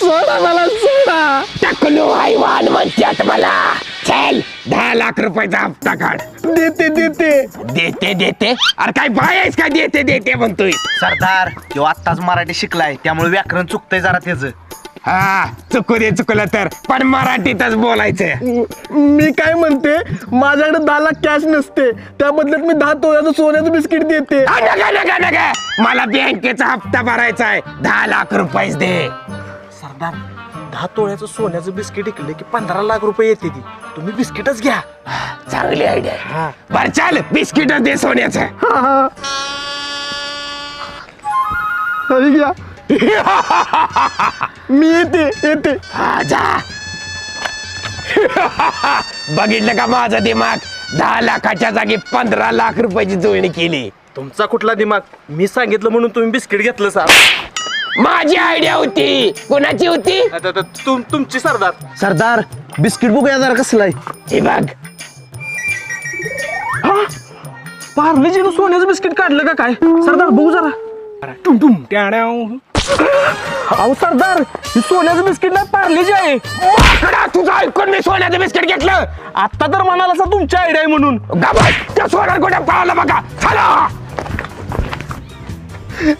सोडा मला सोडा. टकलू हैवान म्हणतात मला. चल 10 लाख रुपयाचा हप्ता काढ. देते देते. देते देते अरे काय बाय आहेस काय देते देते म्हणतोय. सरदार तो आत्ताच मराठी शिकलाय त्यामुळे व्याकरण चुकतंय जरा त्याचं. हा चुकू दे चुकलं तर पण मराठीतच बोलायचं. मी काय म्हणते माझ्याकडे 10 लाख कॅश नसते त्या बदल्यात मी 10 तोळ्याचं सोन्याचं बिस्किट देते. नका नका नका मला बँकेचा हप्ता भरायचा आहे. 10 लाख रुपये दे. सरदार 10 तोळ्याचं सोन्याचं बिस्किट विकले की 15 लाख रुपये येते ती. तुम्ही बिस्किटच घ्या. चांगली आयडिया. बर चाल बिस्किट दे सोन्याचं. अरे घ्या. मी येते येते. हा जा. बघितलं का माझा दिमाग. 10 लाखाच्या जागी 15 लाख रुपयाची जुळणी केली. तुमचा कुठला दिमाग. मी सांगितलं म्हणून तुम्ही बिस्किट घेतलं सर. माझी आयडिया होती. कोणाची होती. तुमची सरदार. सरदार बिस्किट बघूया जरा कसलं आहे. हे बघ पार्लेजीनं सोन्याचं बिस्किट काढलं का काय सरदार बघू जरा. अहो सरदार ही सोन्याचं बिस्किट नाही पार्लेजी आहे. माकडा, तुझं ऐकून मी सोन्याचं बिस्किट घेतलं. आता तर म्हणाला असा तुमची आयडिया आहे म्हणून. गबस, त्या सोन्यात कुठे पळाला बघा. चला.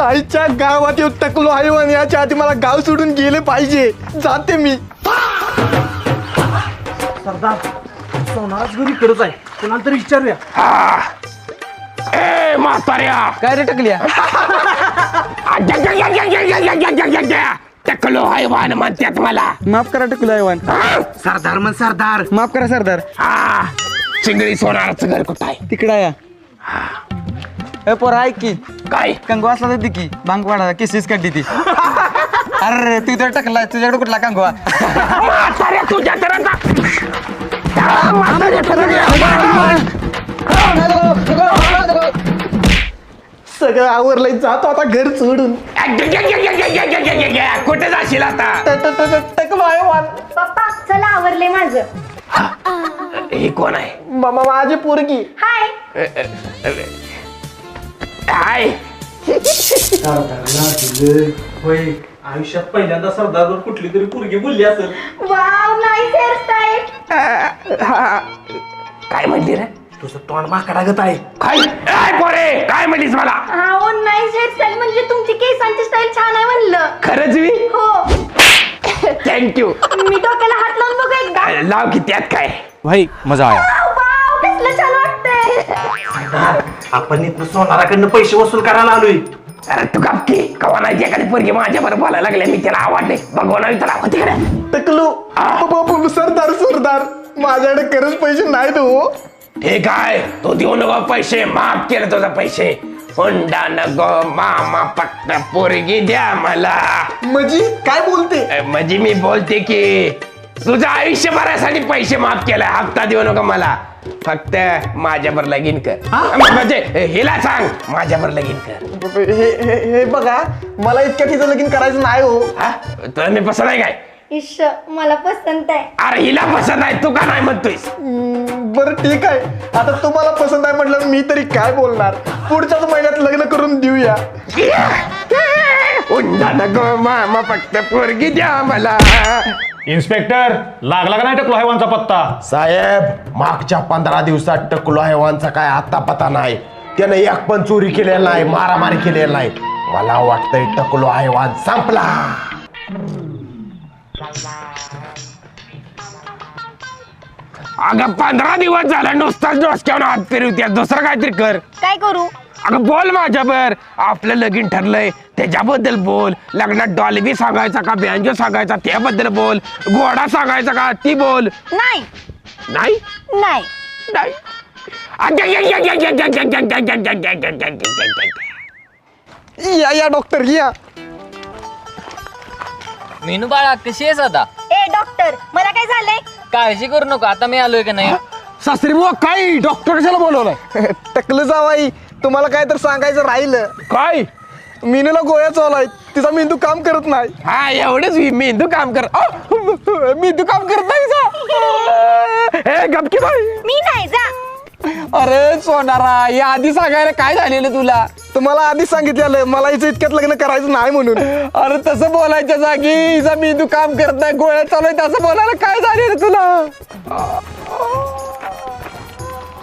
आईच्या गावात येऊ टकलो आहे याच्या आधी मला गाव सोडून गेले पाहिजे. जाते मी. सरदार सोनाराच घरी इकडंच आहे. कोणाला तरी विचारूया. ए म्हाताऱ्या काय रे टकल्या. टकलो हैवान म्हणतात मला. माफ करा टकलो हैवान. सरदार मन सरदार. माफ करा सरदार. हा चिंगळी सोनाराचं घर कुठं आहे. तिकडे या. ए पोरा ऐक की काय कंगवा असला तर की भांग पाडा केसेस काढली ती. अरे तू तर टकला तुझ्याकडे कुठला कंगवा. म्हाताऱ्या तुझ्या तर आता. सगळं आवरलंय जातो आता घर सोडून. कुठे जाशील आता. टकलो हैवान. पप्पा चला आवरले माझं. हे कोण आहे. मामा माझी पोरगी. हाय. काय होय आयुष्यात पहिल्यांदा सरदारवर कुठली तरी पोरगी बोलली असेल. Wow nice hairstyle. काय म्हणली रे. तुझं तोंड माकडागत आहे. काय पोरे काय म्हणलीस मला. हा नाईस हेअरस्टाईल म्हणजे तुमची केसांची स्टाईल छान आहे म्हणलं. खरंच मी. हो. थँक्यू. मी डोक्याला हात लावून बघू एकदा. लाव की त्यात काय. भाई मजा आया. वाव कसलं छान वाटतंय. आपण इथनं सोनाराकडनं पैसे वसूल करायला आलोय. अरे तू कापकी कवा नाही एखादी पोरगी माझ्या बरोबर बोलायला लागले. मी त्याला आवडले भगवान त्याला होते का. टकलो सरदार सरदार माझ्याकडे खरंच पैसे नाहीत हो. ठीक आहे तो देऊ नको पैसे. माफ केलं तुझा पैसे. हुंडा नको मामा फक्त पोरगी द्या मला. म्हणजे काय बोलते. म्हणजे मी बोलते की तुझं आयुष्यभरासाठी पैसे माफ केलाय. हप्ता देऊ नको मला. फक्त माझ्यावर लगीन कर. म्हणजे हिला सांग माझ्यावर लगीन कर. हे बघा मला इतक्या तिचं लगीन करायचं नाही हो. हा तुला मी पसंत आहे काय. इश मला पसंत आहे. अरे हिला पसंत आहे तू का नाही म्हणतोयस. बरं ठीक आहे आता तुम्हाला पसंत आहे म्हटलं मी तरी काय बोलणार. पुढच्याच महिन्यात लग्न करून देऊया. हुंडा नको मामा फक्त पोरगी द्या मला. इन्स्पेक्टर लागला का नाही टकलो हैवानचा पत्ता. साहेब मागच्या 15 दिवसात टकलो हैवानचा काय आता पता नाही. त्याने एक पण चोरी केलेला नाही मारामारी केलेला नाही. मला वाटतंय टकलो हैवान संपला. अगं 15 दिवस झाला नुसताच डोसक्यावर हात फिरवत्या. दुसरं काहीतरी कर. काय करू. अगं बोल माझ्यावर. आपलं लगीन ठरलंय त्याच्याबद्दल बोल. लग्नात डॉल्बी सांगायचा का बँजो सांगायचा त्याबद्दल बोल. घोडा सांगायचा का ती बोल. नाही नाही नाही नाही. या डॉक्टर या. मीनू बाळा कशी आहेस आता. ए डॉक्टर मला काय झालंय. काळजी करू नको आता मी आलोय का नाही. सासरी बुवा काय डॉक्टर कशाला बोलवलाय. टकलं जावाई तुम्हाला काय तर सांगायचं राहिलं. काय मीनूला गोळ्या चावलाय तिचा मेंदू काम करत नाही. हा एवढंच मेंदू काम कर. मेंदू काम करत नाही. गपकी बाई मी नाही जा. अरे सोनारा या आधी सांगायला काय झालेलं तुला? तुम्हाला आधीच सांगितलेलं मला हिचं इतक्यात लग्न करायचं नाही म्हणून. अरे तसं बोलायच्या जागी हिचा मेंदू काम करत नाही, गोळ्या चालू आहे, तसं बोलायला काय झालेलं तुला?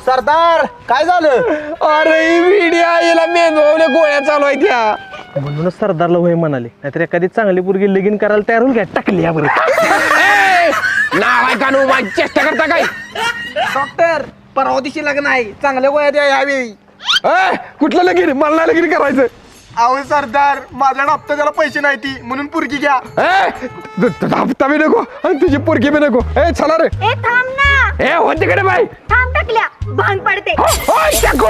सरदार काय झालं? अरे ही मीडिया याला मेंदूला गोळ्या चालू आहे त्या. म्हणूनच सरदारला होय म्हणाले, नाहीतर एखादी चांगली पोरगी लगीन करायला तयार होऊन घ्या टाकली या बरं. नाव आहे का नु माझी चेष्टा करता काय? डॉक्टर परवा दिवशी लग्न आहे, चांगल्या वयात यावेळी. कुठलं लगीन? मला नाही लगीन करायचं. अहो सरदार माझ्या हप्ता त्याला पैसे नाही ती म्हणून पुरगी घ्या. हप्ता बी नको आणि तुझी पोरगी बी नको. ए चला रे. ए थांब ना. ए होते कडे बाई. थांब टाकल्या भांग पडते. ओय टाकू.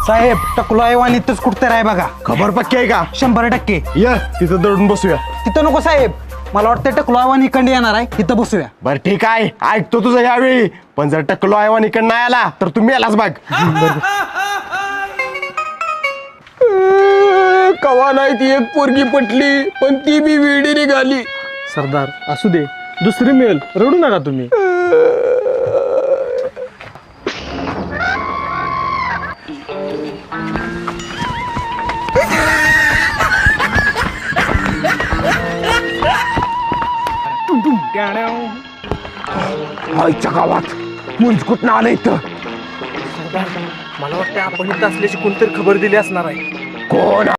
साहेब टकलो आहे आणि इथंच कुठतर आहे बघा. खबर पक्की आहे का? 100%. ये तिथं दडून बसूया. तिथं नको साहेब, मला वाटतं टकलो आहे आणि इकडे येणार आहे, इथं बसूया. बरं ठीक आहे ऐकतो तुझं यावेळी, पण जर टकलो आहे आणि इकडं नाही आला तर तुम्ही यालाच बघ. कवा नाही ती एक पोरगी पटली पण ती बी वेडी निघाली. सरदार असू दे, दुसरी मिळेल, रडू नका तुम्ही. आईच्या गावात मुंज कुठं आलं इथं? मला वाटतं आपण इथं असल्याची कोणतरी खबर दिली असणार आहे. कोण